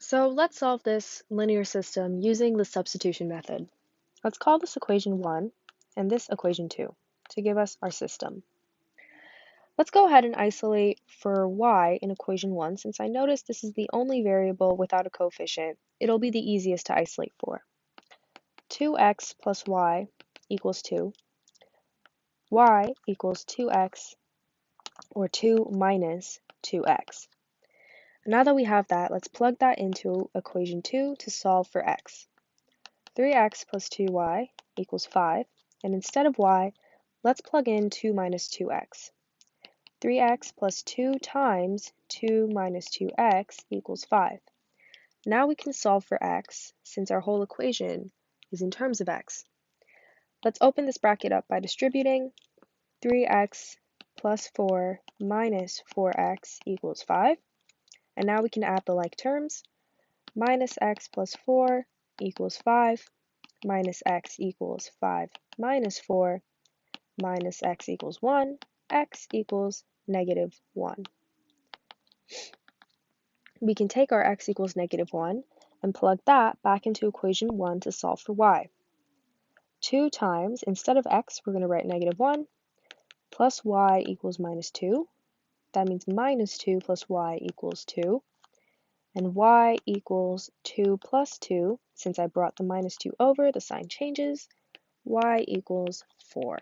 So let's solve this linear system using the substitution method. Let's call this equation 1 and this equation 2 to give us our system. Let's go ahead and isolate for y in equation 1 since I noticed this is the only variable without a coefficient. It'll be the easiest to isolate for. 2x plus y equals 2. Y equals 2x or 2 minus 2x. Now that we have that, let's plug that into equation 2 to solve for x. 3x plus 2y equals 5, and instead of y, let's plug in 2 minus 2x. 3x plus 2 times 2 minus 2x equals 5. Now we can solve for x, since our whole equation is in terms of x. Let's open this bracket up by distributing. 3x plus 4 minus 4x equals 5. And now we can add the like terms. Minus x plus 4 equals 5. Minus x equals 5 minus 4 minus x equals 1. X equals negative 1. We can take our x equals negative 1 and plug that back into equation 1 to solve for y. 2 times, instead of x, we're going to write negative 1, plus y equals minus 2. That means minus 2 plus y equals 2. And y equals 2 plus 2. Since I brought the minus 2 over, the sign changes. Y equals 4.